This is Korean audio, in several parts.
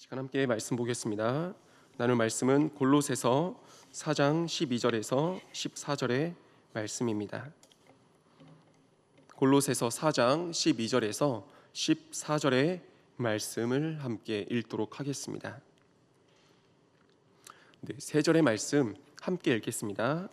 시간 함께 말씀 보겠습니다. 나눌 말씀은 골로새서 4장 12절에서 14절의 말씀입니다. 골로새서 4장 12절에서 14절의 말씀을 함께 읽도록 하겠습니다. 세 절의 말씀 함께 읽겠습니다.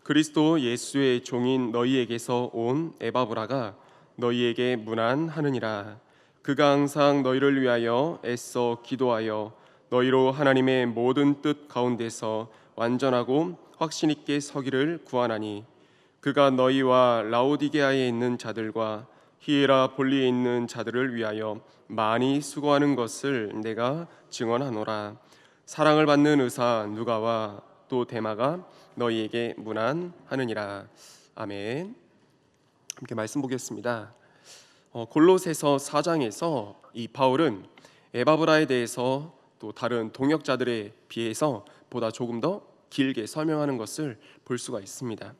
그리스도 예수의 종인 너희에게서 온 에바브라가 너희에게 문안하느니라. 그가 항상 너희를 위하여 애써 기도하여 너희로 하나님의 모든 뜻 가운데서 완전하고 확신 있게 서기를 구하나니, 그가 너희와 라오디게아에 있는 자들과 히에라볼리에 있는 자들을 위하여 많이 수고하는 것을 내가 증언하노라. 사랑을 받는 의사 누가와 또 데마가 너희에게 문안하느니라. 아멘. 함께 말씀 보겠습니다. 골로새서 4장에서 이 바울은 에바브라에 대해서 또 다른 동역자들에 비해서 보다 조금 더 길게 설명하는 것을 볼 수가 있습니다.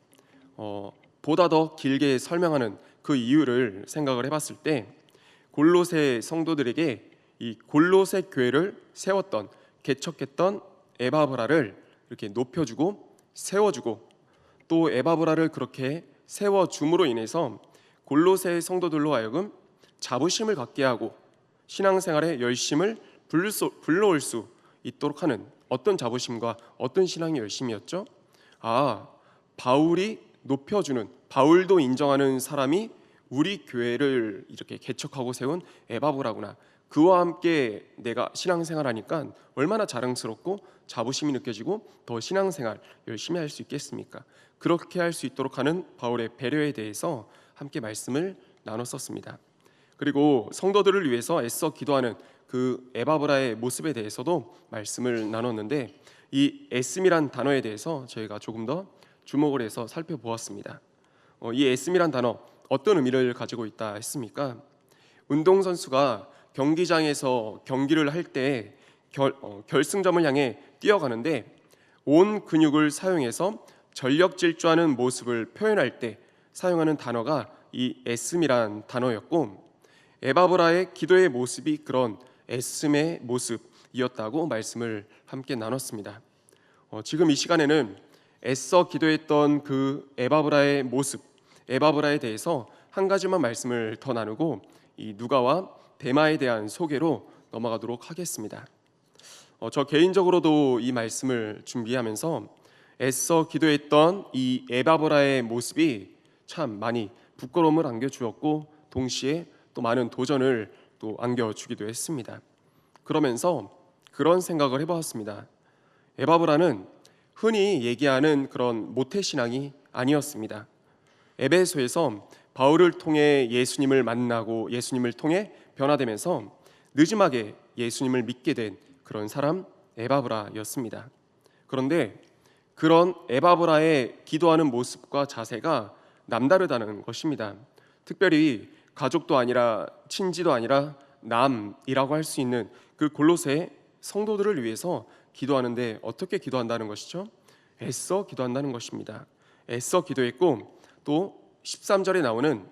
보다 더 길게 설명하는 그 이유를 생각을 해봤을 때, 골로새 성도들에게 이 골로새 교회를 세웠던, 개척했던 에바브라를 이렇게 높여주고 세워주고, 또 에바브라를 그렇게 세워줌으로 인해서 골로새 성도들로 하여금 자부심을 갖게 하고 신앙생활에 열심을 불러올 수 있도록 하는 어떤 자부심과 어떤 신앙의 열심이었죠? 바울이 높여주는, 바울도 인정하는 사람이 우리 교회를 이렇게 개척하고 세운 에바브라구나. 그와 함께 내가 신앙생활 하니까 얼마나 자랑스럽고 자부심이 느껴지고 더 신앙생활 열심히 할 수 있겠습니까? 그렇게 할 수 있도록 하는 바울의 배려에 대해서 함께 말씀을 나눴었습니다. 그리고 성도들을 위해서 애써 기도하는 그 에바브라의 모습에 대해서도 말씀을 나눴는데, 이 애씀이란 단어에 대해서 저희가 조금 더 주목을 해서 살펴보았습니다. 이 애씀이란 단어 어떤 의미를 가지고 있다 했습니까? 운동선수가 경기장에서 경기를 할 때 결승점을 향해 뛰어가는데 온 근육을 사용해서 전력 질주하는 모습을 표현할 때 사용하는 단어가 이 애씀이란 단어였고, 에바브라의 기도의 모습이 그런 애씀의 모습이었다고 말씀을 함께 나눴습니다. 지금 이 시간에는 애써 기도했던 그 에바브라의 모습, 에바브라에 대해서 한 가지만 말씀을 더 나누고 이 누가와 데마에 대한 소개로 넘어가도록 하겠습니다. 저 개인적으로도 이 말씀을 준비하면서 애써 기도했던 이 에바브라의 모습이 참 많이 부끄러움을 안겨주었고, 동시에 또 많은 도전을 또 안겨주기도 했습니다. 그러면서 그런 생각을 해보았습니다. 에바브라는 흔히 얘기하는 그런 모태신앙이 아니었습니다. 에베소에서 바울을 통해 예수님을 만나고 예수님을 통해 변화되면서 느지막에 예수님을 믿게 된 그런 사람 에바브라였습니다. 그런데 그런 에바브라의 기도하는 모습과 자세가 남다르다는 것입니다. 특별히 가족도 아니라 친지도 아니라 남이라고 할 수 있는 그 골로새 성도들을 위해서 기도하는데 어떻게 기도한다는 것이죠? 애써 기도한다는 것입니다. 애써 기도했고, 또 13절에 나오는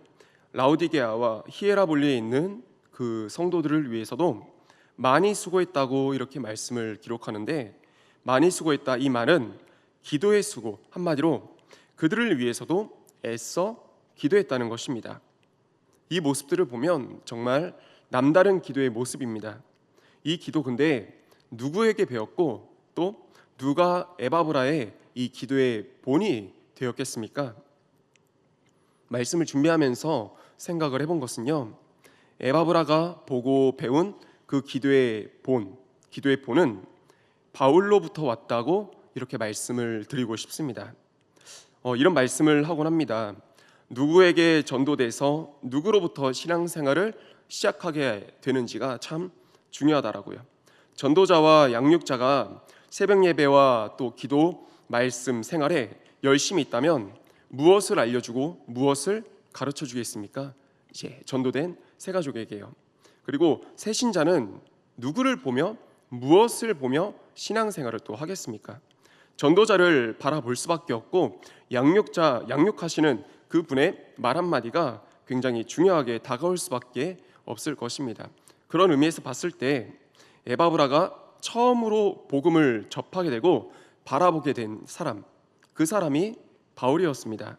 라오디게아와 히에라볼리에 있는 그 성도들을 위해서도 많이 수고했다고 이렇게 말씀을 기록하는데, 많이 수고했다, 이 말은 기도의 수고, 한마디로 그들을 위해서도 애써 기도했다는 것입니다. 이 모습들을 보면 정말 남다른 기도의 모습입니다. 이 기도 근데 누구에게 배웠고 또 누가 에바브라의 이 기도의 본이 되었겠습니까? 말씀을 준비하면서 생각을 해본 것은요, 에바브라가 보고 배운 그 기도의 본은 바울로부터 왔다고 이렇게 말씀을 드리고 싶습니다. 이런 말씀을 하곤 합니다. 누구에게 전도돼서 누구로부터 신앙생활을 시작하게 되는지가 참 중요하다라고요. 전도자와 양육자가 새벽 예배와 또 기도, 말씀 생활에 열심히 있다면 무엇을 알려주고 무엇을 가르쳐 주겠습니까? 이제 전도된 새 가족에게요. 그리고 새 신자는 누구를 보며 무엇을 보며 신앙생활을 또 하겠습니까? 전도자를 바라볼 수밖에 없고, 양육하시는 그 분의 말 한마디가 굉장히 중요하게 다가올 수밖에 없을 것입니다. 그런 의미에서 봤을 때 에바브라가 처음으로 복음을 접하게 되고 바라보게 된 사람, 그 사람이 바울이었습니다.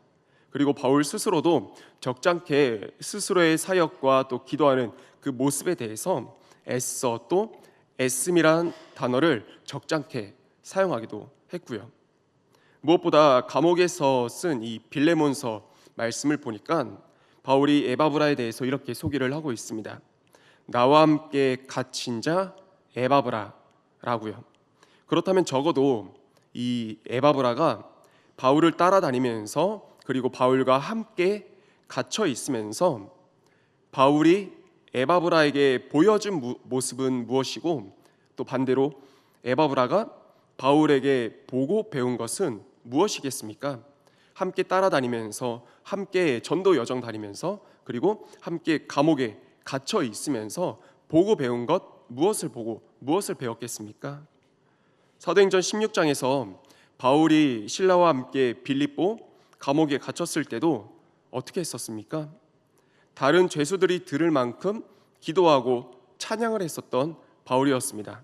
그리고 바울 스스로도 적잖게 스스로의 사역과 또 기도하는 그 모습에 대해서 애써 또 애씀이란 단어를 적잖게 사용하기도 했고요. 무엇보다 감옥에서 쓴 이 빌레몬서 말씀을 보니까 바울이 에바브라에 대해서 이렇게 소개를 하고 있습니다. 나와 함께 갇힌 자 에바브라라고요. 그렇다면 적어도 이 에바브라가 바울을 따라다니면서 그리고 바울과 함께 갇혀 있으면서 바울이 에바브라에게 보여준 모습은 무엇이고 또 반대로 에바브라가 바울에게 보고 배운 것은 무엇이겠습니까? 함께 따라다니면서 함께 전도 여정 다니면서 그리고 함께 감옥에 갇혀 있으면서 보고 배운 것 무엇을 보고 무엇을 배웠겠습니까? 사도행전 16장에서 바울이 신라와 함께 빌립보 감옥에 갇혔을 때도 어떻게 했었습니까? 다른 죄수들이 들을 만큼 기도하고 찬양을 했었던 바울이었습니다.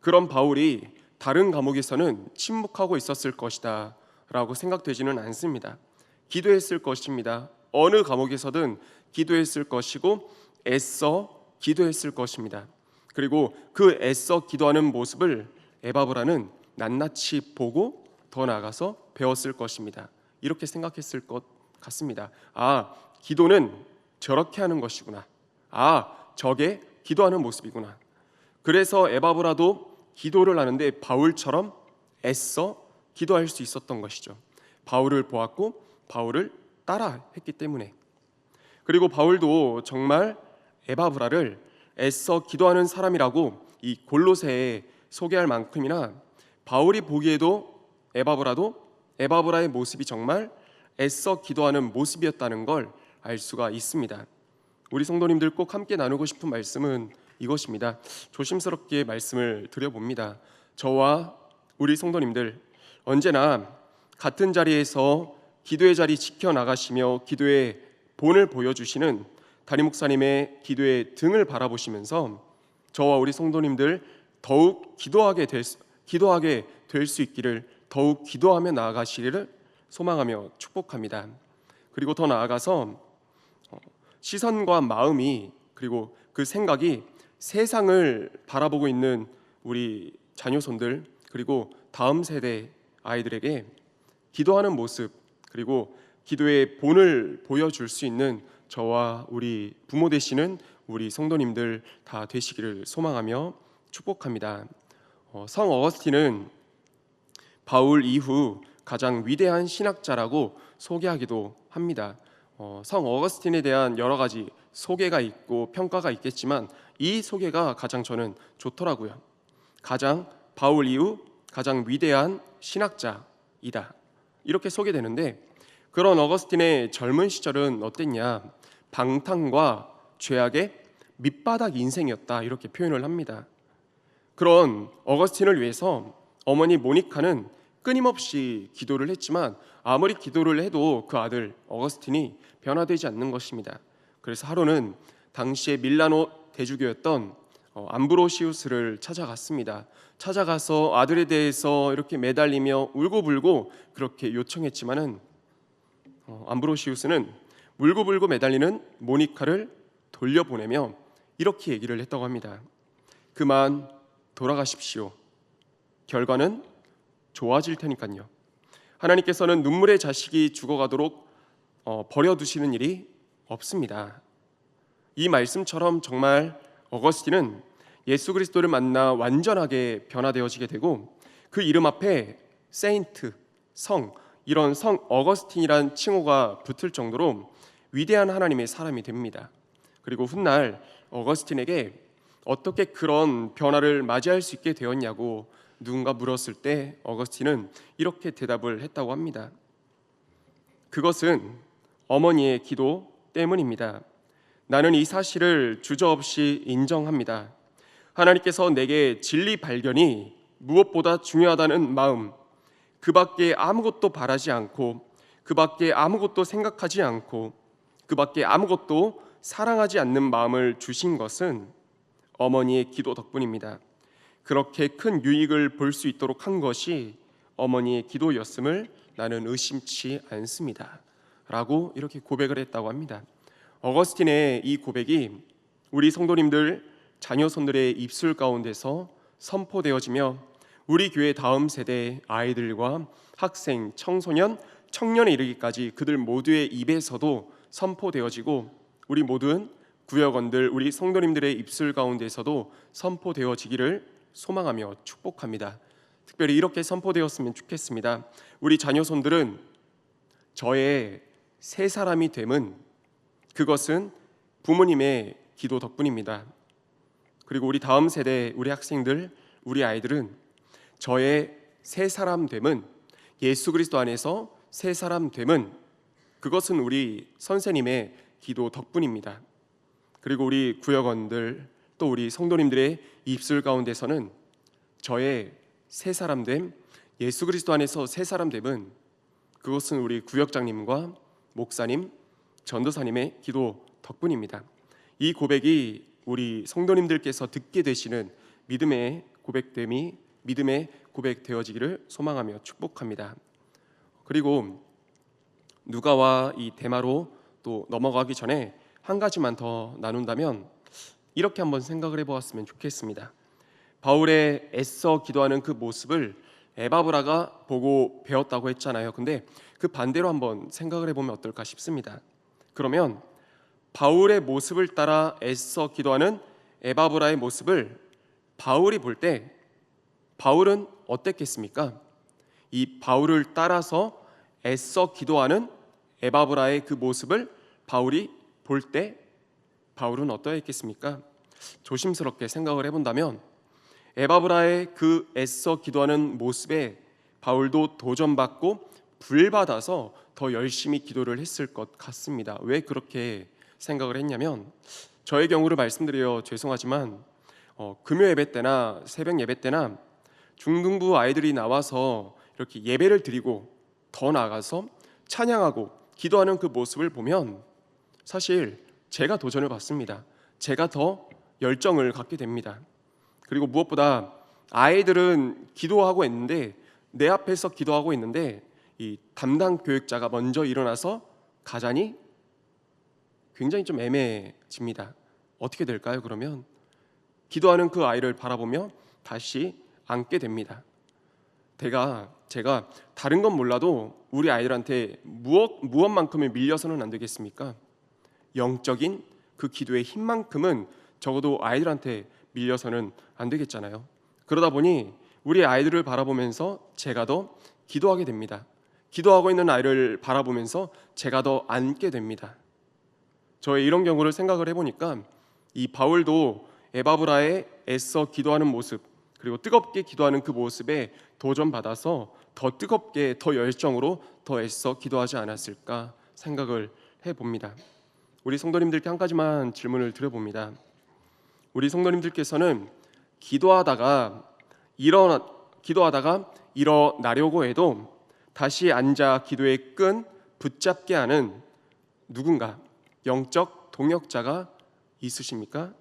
그런 바울이 다른 감옥에서는 침묵하고 있었을 것이다 라고 생각되지는 않습니다. 기도했을 것입니다. 어느 감옥에서든 기도했을 것이고 애써 기도했을 것입니다. 그리고 그 애써 기도하는 모습을 에바브라는 낱낱이 보고 더 나아가서 배웠을 것입니다. 이렇게 생각했을 것 같습니다. 아, 기도는 저렇게 하는 것이구나. 아, 저게 기도하는 모습이구나. 그래서 에바브라도 기도를 하는데 바울처럼 애써 기도할 수 있었던 것이죠. 바울을 보았고 바울을 따라 했기 때문에. 그리고 바울도 정말 에바브라를 애써 기도하는 사람이라고 이 골로새에 소개할 만큼이나 바울이 보기에도 에바브라의 모습이 정말 애써 기도하는 모습이었다는 걸 알 수가 있습니다. 우리 성도님들 꼭 함께 나누고 싶은 말씀은 이것입니다. 조심스럽게 말씀을 드려봅니다. 저와 우리 성도님들 언제나 같은 자리에서 기도의 자리 지켜나가시며 기도의 본을 보여주시는 담임 목사님의 기도의 등을 바라보시면서 저와 우리 성도님들 더욱 기도하게 될 수 있기를 더욱 기도하며 나아가시기를 소망하며 축복합니다. 그리고 더 나아가서 시선과 마음이 그리고 그 생각이 세상을 바라보고 있는 우리 자녀손들 그리고 다음 세대 아이들에게 기도하는 모습 그리고 기도의 본을 보여줄 수 있는 저와 우리 부모 되시는 우리 성도님들 다 되시기를 소망하며 축복합니다. 성 어거스틴은 바울 이후 가장 위대한 신학자라고 소개하기도 합니다. 성 어거스틴에 대한 여러 가지 소개가 있고 평가가 있겠지만 이 소개가 가장 저는 좋더라고요. 가장 바울 이후 가장 위대한 신학자이다 이렇게 소개되는데 그런 어거스틴의 젊은 시절은 어땠냐? 방탕과 죄악의 밑바닥 인생이었다 이렇게 표현을 합니다. 그런 어거스틴을 위해서 어머니 모니카는 끊임없이 기도를 했지만 아무리 기도를 해도 그 아들 어거스틴이 변화되지 않는 것입니다. 그래서 하루는 당시의 밀라노 대주교였던 암브로시우스를 찾아갔습니다. 찾아가서 아들에 대해서 이렇게 매달리며 울고불고 그렇게 요청했지만은 암브로시우스는 울고불고 매달리는 모니카를 돌려보내며 이렇게 얘기를 했다고 합니다. 그만 돌아가십시오. 결과는 좋아질 테니까요. 하나님께서는 눈물의 자식이 죽어가도록 버려두시는 일이 없습니다. 이 말씀처럼 정말 어거스틴은 예수 그리스도를 만나 완전하게 변화되어지게 되고 그 이름 앞에 세인트, 성, 이런 성 어거스틴이란 칭호가 붙을 정도로 위대한 하나님의 사람이 됩니다. 그리고 훗날 어거스틴에게 어떻게 그런 변화를 맞이할 수 있게 되었냐고 누군가 물었을 때 어거스틴은 이렇게 대답을 했다고 합니다. 그것은 어머니의 기도 때문입니다. 나는 이 사실을 주저없이 인정합니다. 하나님께서 내게 진리 발견이 무엇보다 중요하다는 마음, 그 밖에 아무것도 바라지 않고 그 밖에 아무것도 생각하지 않고 그 밖에 아무것도 사랑하지 않는 마음을 주신 것은 어머니의 기도 덕분입니다. 그렇게 큰 유익을 볼 수 있도록 한 것이 어머니의 기도였음을 나는 의심치 않습니다. 라고 이렇게 고백을 했다고 합니다. 어거스틴의 이 고백이 우리 성도님들 자녀손들의 입술 가운데서 선포되어지며 우리 교회 다음 세대 아이들과 학생, 청소년, 청년에 이르기까지 그들 모두의 입에서도 선포되어지고 우리 모든 구역원들, 우리 성도님들의 입술 가운데서도 선포되어지기를 소망하며 축복합니다. 특별히 이렇게 선포되었으면 좋겠습니다. 우리 자녀손들은 저의 새 사람이 됨은 그것은 부모님의 기도 덕분입니다. 그리고 우리 다음 세대, 우리 학생들, 우리 아이들은 저의 새 사람 됨은 예수 그리스도 안에서 새 사람 됨은 그것은 우리 선생님의 기도 덕분입니다. 그리고 우리 구역원들 또 우리 성도님들의 입술 가운데서는 저의 새 사람 됨, 예수 그리스도 안에서 새 사람 됨은 그것은 우리 구역장님과 목사님, 전도사님의 기도 덕분입니다. 이 고백이 우리 성도님들께서 듣게 되시는 믿음의 고백됨이 믿음의 고백되어지기를 소망하며 축복합니다. 그리고 누가와 이 데마로 또 넘어가기 전에 한 가지만 더 나눈다면 이렇게 한번 생각을 해보았으면 좋겠습니다. 바울의 애써 기도하는 그 모습을 에바브라가 보고 배웠다고 했잖아요. 근데 그 반대로 한번 생각을 해보면 어떨까 싶습니다. 그러면 바울의 모습을 따라 애써 기도하는 에바브라의 모습을 바울이 볼 때 바울은 어땠겠습니까? 이 바울을 따라서 애써 기도하는 에바브라의 그 모습을 바울이 볼 때 바울은 어떠했겠습니까? 조심스럽게 생각을 해본다면 에바브라의 그 애써 기도하는 모습에 바울도 도전받고 불받아서 더 열심히 기도를 했을 것 같습니다. 왜 그렇게 생각을 했냐면 저의 경우를 말씀드려 죄송하지만 금요 예배 때나 새벽 예배 때나 중등부 아이들이 나와서 이렇게 예배를 드리고 더 나아가서 찬양하고 기도하는 그 모습을 보면 사실 제가 도전을 받습니다. 제가 더 열정을 갖게 됩니다. 그리고 무엇보다 아이들은 기도하고 있는데 내 앞에서 기도하고 있는데 이 담당 교육자가 먼저 일어나서 가자니 굉장히 좀 애매해집니다. 어떻게 될까요? 그러면 기도하는 그 아이를 바라보며 다시 앉게 됩니다. 제가 다른 건 몰라도 우리 아이들한테 무엇만큼을 밀려서는 안 되겠습니까? 영적인 그 기도의 힘만큼은 적어도 아이들한테 밀려서는 안 되겠잖아요. 그러다 보니 우리 아이들을 바라보면서 제가 더 기도하게 됩니다. 기도하고 있는 아이를 바라보면서 제가 더 앉게 됩니다. 저의 이런 경우를 생각을 해보니까 이 바울도 에바브라의 애써 기도하는 모습 그리고 뜨겁게 기도하는 그 모습에 도전받아서 더 뜨겁게 더 열정으로 더 애써 기도하지 않았을까 생각을 해봅니다. 우리 성도님들께 한 가지만 질문을 드려봅니다. 우리 성도님들께서는 기도하다가 일어나려고 해도 다시 앉아 기도의 끈 붙잡게 하는 누군가 영적 동역자가 있으십니까?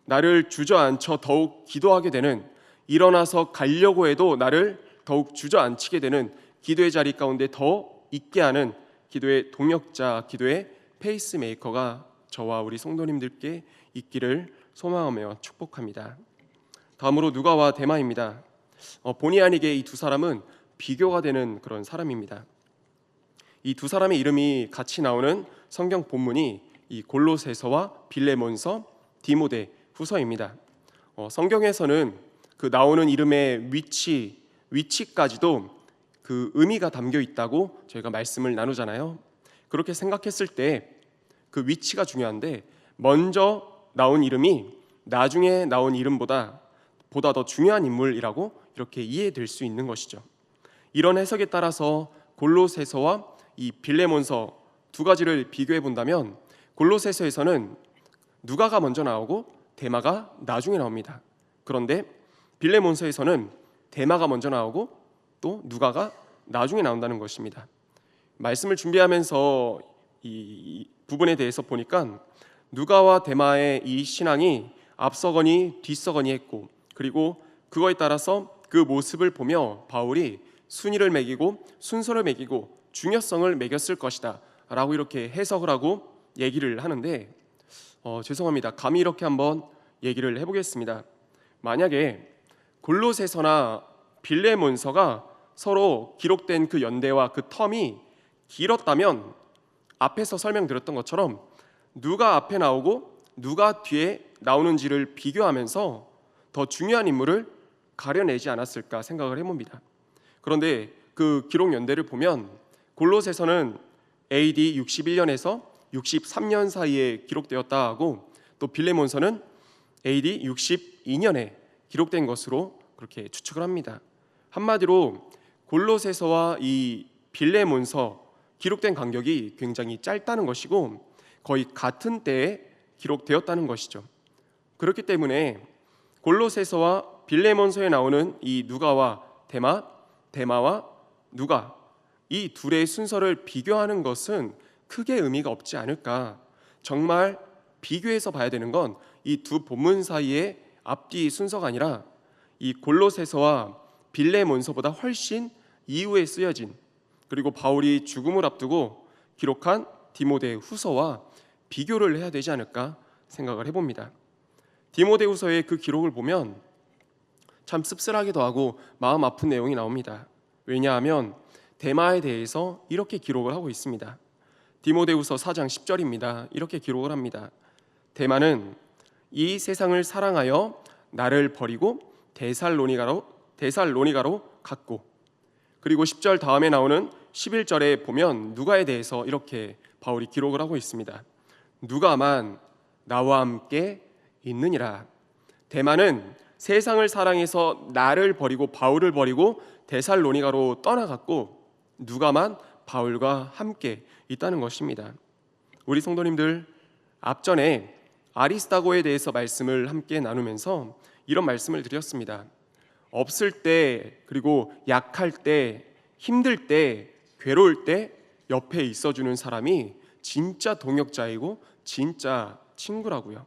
나를 주저앉혀 더욱 기도하게 되는 일어나서 가려고 해도 나를 더욱 주저앉히게 되는 기도의 자리 가운데 더 있게 하는 기도의 동역자, 기도의 페이스메이커가 저와 우리 성도님들께 있기를 소망하며 축복합니다. 다음으로 누가와 데마입니다. 본의 아니게 이 두 사람은 비교가 되는 그런 사람입니다. 이 두 사람의 이름이 같이 나오는 성경 본문이 이 골로새서와 빌레몬서, 디모데 후서입니다. 성경에서는 그 나오는 이름의 위치까지도 그 의미가 담겨 있다고 저희가 말씀을 나누잖아요. 그렇게 생각했을 때 그 위치가 중요한데 먼저 나온 이름이 나중에 나온 이름보다 더 중요한 인물이라고 이렇게 이해될 수 있는 것이죠. 이런 해석에 따라서 골로새서와 이 빌레몬서 두 가지를 비교해 본다면 골로새서에서는 누가가 먼저 나오고 데마가 나중에 나옵니다. 그런데 빌레몬서에서는 데마가 먼저 나오고 또 누가가 나중에 나온다는 것입니다. 말씀을 준비하면서 이 부분에 대해서 보니까 누가와 데마의 이 신앙이 앞서거니 뒤서거니 했고, 그리고 그거에 따라서 그 모습을 보며 바울이 순위를 매기고 순서를 매기고 중요성을 매겼을 것이다 라고 이렇게 해석을 하고 얘기를 하는데, 죄송합니다. 감히 이렇게 한번 얘기를 해보겠습니다. 만약에 골로새서나 빌레몬서가 서로 기록된 그 연대와 그 텀이 길었다면 앞에서 설명드렸던 것처럼 누가 앞에 나오고 누가 뒤에 나오는지를 비교하면서 더 중요한 인물을 가려내지 않았을까 생각을 해봅니다. 그런데 그 기록 연대를 보면 골로새서는 AD 61년에서 63년 사이에 기록되었다 하고, 또 빌레몬서는 AD 62년에 기록된 것으로 그렇게 추측을 합니다. 한마디로 골로새서와 이 빌레몬서 기록된 간격이 굉장히 짧다는 것이고 거의 같은 때에 기록되었다는 것이죠. 그렇기 때문에 골로새서와 빌레몬서에 나오는 이 누가와 데마와 누가, 이 둘의 순서를 비교하는 것은 크게 의미가 없지 않을까. 정말 비교해서 봐야 되는 건 이 두 본문 사이의 앞뒤 순서가 아니라 이 골로새서와 빌레몬서보다 훨씬 이후에 쓰여진, 그리고 바울이 죽음을 앞두고 기록한 디모데후서와 비교를 해야 되지 않을까 생각을 해봅니다. 디모데후서의 그 기록을 보면 참 씁쓸하기도 하고 마음 아픈 내용이 나옵니다. 왜냐하면 데마에 대해서 이렇게 기록을 하고 있습니다. 디모데후서 4장 10절입니다. 이렇게 기록을 합니다. 데마는 이 세상을 사랑하여 나를 버리고 데살로니가로 갔고, 그리고 10절 다음에 나오는 11절에 보면 누가에 대해서 이렇게 바울이 기록을 하고 있습니다. 누가만 나와 함께 있느니라. 데마는 세상을 사랑해서 나를 버리고 바울을 버리고 데살로니가로 떠나갔고 누가만 바울과 함께 있다는 것입니다. 우리 성도님들, 앞전에 아리스다고에 대해서 말씀을 함께 나누면서 이런 말씀을 드렸습니다. 없을 때, 그리고 약할 때, 힘들 때, 괴로울 때 옆에 있어주는 사람이 진짜 동역자이고 진짜 친구라고요.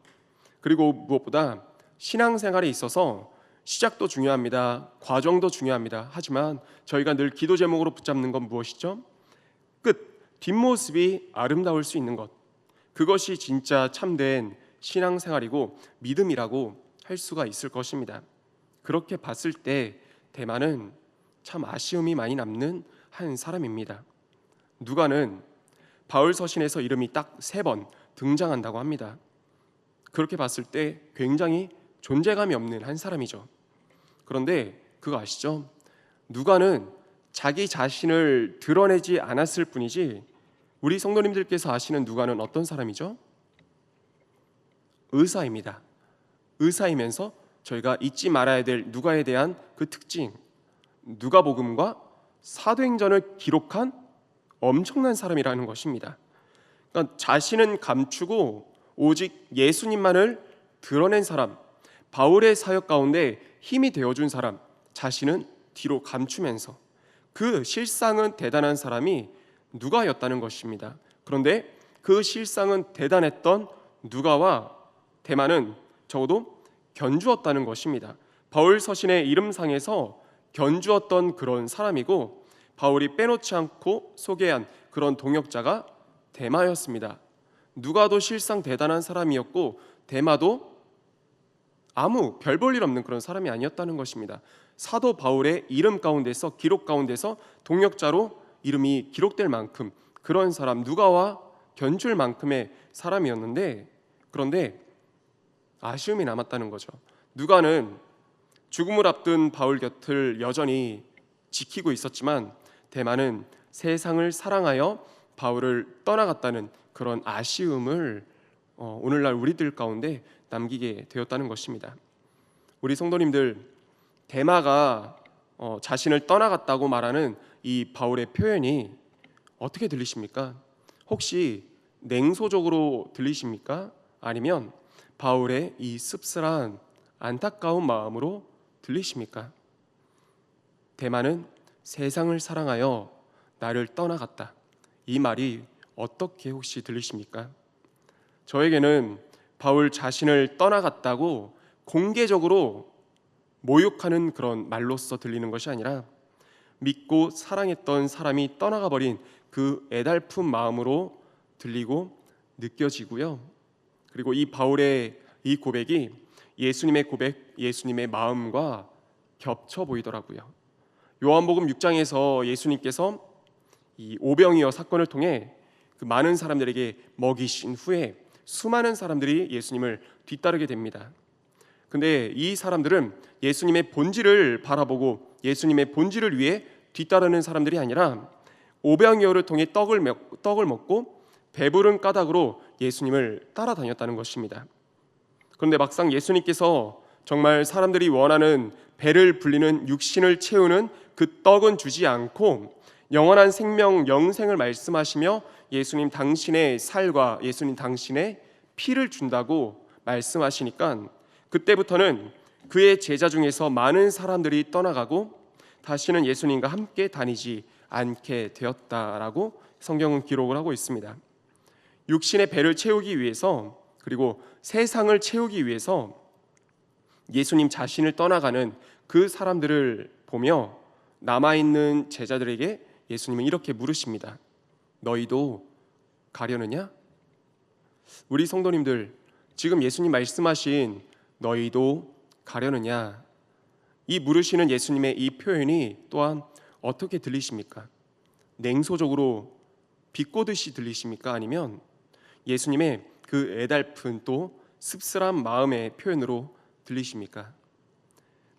그리고 무엇보다 신앙생활에 있어서 시작도 중요합니다. 과정도 중요합니다. 하지만 저희가 늘 기도 제목으로 붙잡는 건 무엇이죠? 끝, 뒷모습이 아름다울 수 있는 것, 그것이 진짜 참된 신앙생활이고 믿음이라고 할 수가 있을 것입니다. 그렇게 봤을 때 데마는 참 아쉬움이 많이 남는 한 사람입니다. 누가는 바울 서신에서 이름이 딱 3번 등장한다고 합니다. 그렇게 봤을 때 굉장히 존재감이 없는 한 사람이죠. 그런데 그거 아시죠? 누가는 자기 자신을 드러내지 않았을 뿐이지 우리 성도님들께서 아시는 누가는 어떤 사람이죠? 의사입니다. 의사이면서 저희가 잊지 말아야 될 누가에 대한 그 특징, 누가복음과 사도행전을 기록한 엄청난 사람이라는 것입니다. 그러니까 자신은 감추고 오직 예수님만을 드러낸 사람, 바울의 사역 가운데 힘이 되어준 사람, 자신은 뒤로 감추면서 그 실상은 대단한 사람이 누가였다는 것입니다. 그런데 그 실상은 대단했던 누가와 데마는 적어도 견주었다는 것입니다. 바울 서신의 이름상에서 견주었던 그런 사람이고 바울이 빼놓지 않고 소개한 그런 동역자가 데마였습니다. 누가도 실상 대단한 사람이었고 데마도 아무 별 볼 일 없는 그런 사람이 아니었다는 것입니다. 사도 바울의 이름 가운데서, 기록 가운데서 동역자로 이름이 기록될 만큼 그런 사람, 누가와 견줄 만큼의 사람이었는데, 그런데 아쉬움이 남았다는 거죠. 누가는 죽음을 앞둔 바울 곁을 여전히 지키고 있었지만 데마는 세상을 사랑하여 바울을 떠나갔다는 그런 아쉬움을 오늘날 우리들 가운데 남기게 되었다는 것입니다. 우리 성도님들, 데마가 자신을 떠나갔다고 말하는 이 바울의 표현이 어떻게 들리십니까? 혹시 냉소적으로 들리십니까? 아니면 바울의 이 씁쓸한 안타까운 마음으로 들리십니까? 데마는 세상을 사랑하여 나를 떠나갔다. 이 말이 어떻게 혹시 들리십니까? 저에게는 바울 자신을 떠나갔다고 공개적으로 모욕하는 그런 말로써 들리는 것이 아니라 믿고 사랑했던 사람이 떠나가 버린 그 애달픈 마음으로 들리고 느껴지고요. 그리고 이 바울의 이 고백이 예수님의 고백, 예수님의 마음과 겹쳐 보이더라고요. 요한복음 6장에서 예수님께서 이 오병이어 사건을 통해 그 많은 사람들에게 먹이신 후에 수많은 사람들이 예수님을 뒤따르게 됩니다. 근데 이 사람들은 예수님의 본질을 바라보고 예수님의 본질을 위해 뒤따르는 사람들이 아니라 오병이어를 통해 떡을 먹고 배부른 까닭으로 예수님을 따라다녔다는 것입니다. 그런데 막상 예수님께서 정말 사람들이 원하는 배를 불리는 육신을 채우는 그 떡은 주지 않고 영원한 생명, 영생을 말씀하시며 예수님 당신의 살과 예수님 당신의 피를 준다고 말씀하시니까 그때부터는 그의 제자 중에서 많은 사람들이 떠나가고 다시는 예수님과 함께 다니지 않게 되었다라고 성경은 기록을 하고 있습니다. 육신의 배를 채우기 위해서 그리고 세상을 채우기 위해서 예수님 자신을 떠나가는 그 사람들을 보며 남아있는 제자들에게 예수님은 이렇게 물으십니다. 너희도 가려느냐? 우리 성도님들, 지금 예수님 말씀하신 너희도 가려느냐? 이 물으시는 예수님의 이 표현이 또한 어떻게 들리십니까? 냉소적으로 비꼬듯이 들리십니까? 아니면 예수님의 그 애달픈 또 씁쓸한 마음의 표현으로 들리십니까?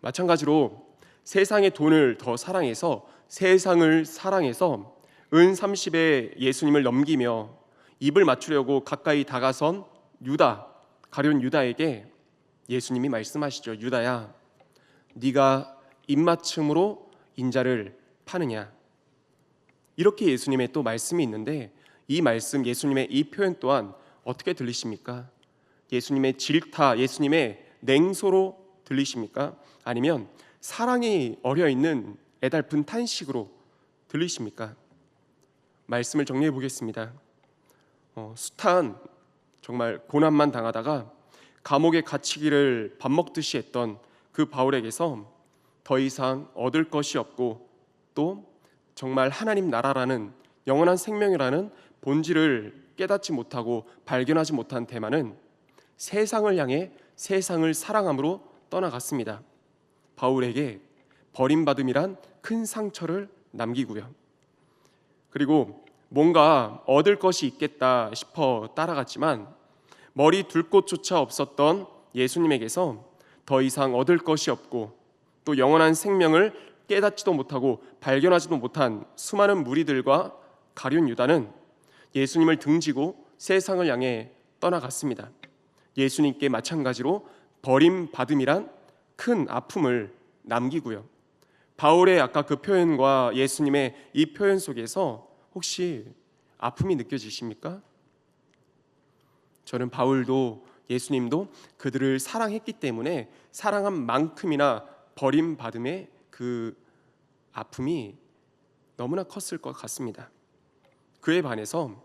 마찬가지로 세상의 돈을 더 사랑해서 세상을 사랑해서 은 30에 예수님을 넘기며 입을 맞추려고 가까이 다가선 유다, 가룟 유다에게 예수님이 말씀하시죠. 유다야, 네가 입맞춤으로 인자를 파느냐? 이렇게 예수님의 또 말씀이 있는데 이 말씀, 예수님의 이 표현 또한 어떻게 들리십니까? 예수님의 질타, 예수님의 냉소로 들리십니까? 아니면 사랑이 어려있는 애달픈 탄식으로 들리십니까? 말씀을 정리해 보겠습니다. 숱한 정말 고난만 당하다가 감옥에 갇히기를 밥 먹듯이 했던 그 바울에게서 더 이상 얻을 것이 없고 또 정말 하나님 나라라는 영원한 생명이라는 본질을 깨닫지 못하고 발견하지 못한 데마는 세상을 향해 세상을 사랑함으로 떠나갔습니다. 바울에게 버림받음이란 큰 상처를 남기고요. 그리고 뭔가 얻을 것이 있겠다 싶어 따라갔지만 머리 둘 곳조차 없었던 예수님에게서 더 이상 얻을 것이 없고 또 영원한 생명을 깨닫지도 못하고 발견하지도 못한 수많은 무리들과 가룟 유다는 예수님을 등지고 세상을 향해 떠나갔습니다. 예수님께 마찬가지로 버림받음이란 큰 아픔을 남기고요. 바울의 아까 그 표현과 예수님의 이 표현 속에서 혹시 아픔이 느껴지십니까? 저는 바울도 예수님도 그들을 사랑했기 때문에 사랑한 만큼이나 버림받음의 그 아픔이 너무나 컸을 것 같습니다. 그에 반해서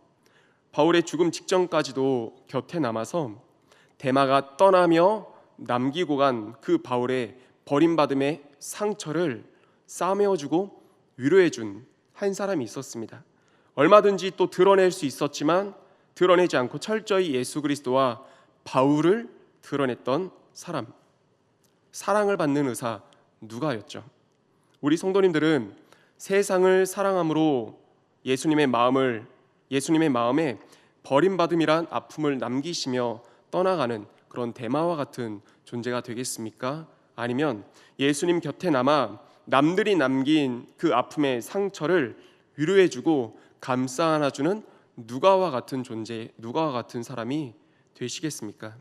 바울의 죽음 직전까지도 곁에 남아서 데마가 떠나며 남기고 간 그 바울의 버림받음의 상처를 싸매어주고 위로해준 한 사람이 있었습니다. 얼마든지 또 드러낼 수 있었지만 드러내지 않고 철저히 예수 그리스도와 바울을 드러냈던 사람, 사랑을 받는 의사 누가였죠? 우리 성도님들은 세상을 사랑함으로 예수님의 마음에 버림받음이란 아픔을 남기시며 떠나가는 그런 데마와 같은 존재가 되겠습니까? 아니면 예수님 곁에 남아 남들이 남긴 그 아픔의 상처를 위로해주고 감싸 안아주는 누가와 같은 존재, 누가와 같은 사람이 되시겠습니까?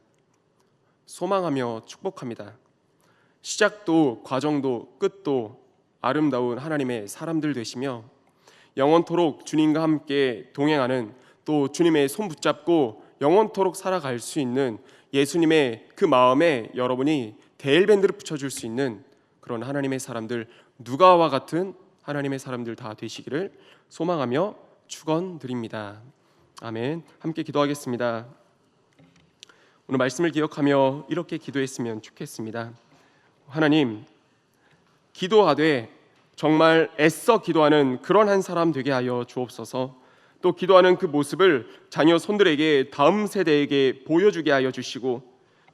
소망하며 축복합니다. 시작도 과정도 끝도 아름다운 하나님의 사람들 되시며 영원토록 주님과 함께 동행하는 또 주님의 손 붙잡고 영원토록 살아갈 수 있는 예수님의 그 마음에 여러분이 데일밴드를 붙여줄 수 있는 그런 하나님의 사람들, 누가와 같은 하나님의 사람들 다 되시기를 소망하며 축원드립니다. 아멘. 함께 기도하겠습니다. 오늘 말씀을 기억하며 이렇게 기도했으면 좋겠습니다. 하나님, 기도하되 정말 애써 기도하는 그런 한 사람 되게 하여 주옵소서. 또 기도하는 그 모습을 자녀 손들에게, 다음 세대에게 보여주게 하여 주시고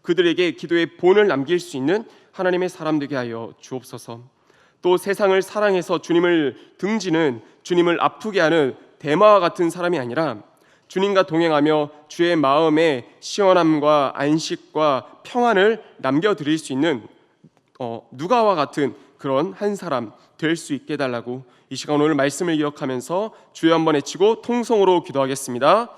그들에게 기도의 본을 남길 수 있는 하나님의 사람 되게 하여 주옵소서. 또 세상을 사랑해서 주님을 등지는, 주님을 아프게 하는 대마와 같은 사람이 아니라 주님과 동행하며 주의 마음에 시원함과 안식과 평안을 남겨드릴 수 있는 누가와 같은 그런 한 사람 될 수 있게 해달라고 이 시간 오늘 말씀을 기억하면서 주여 한번 외치고 통성으로 기도하겠습니다.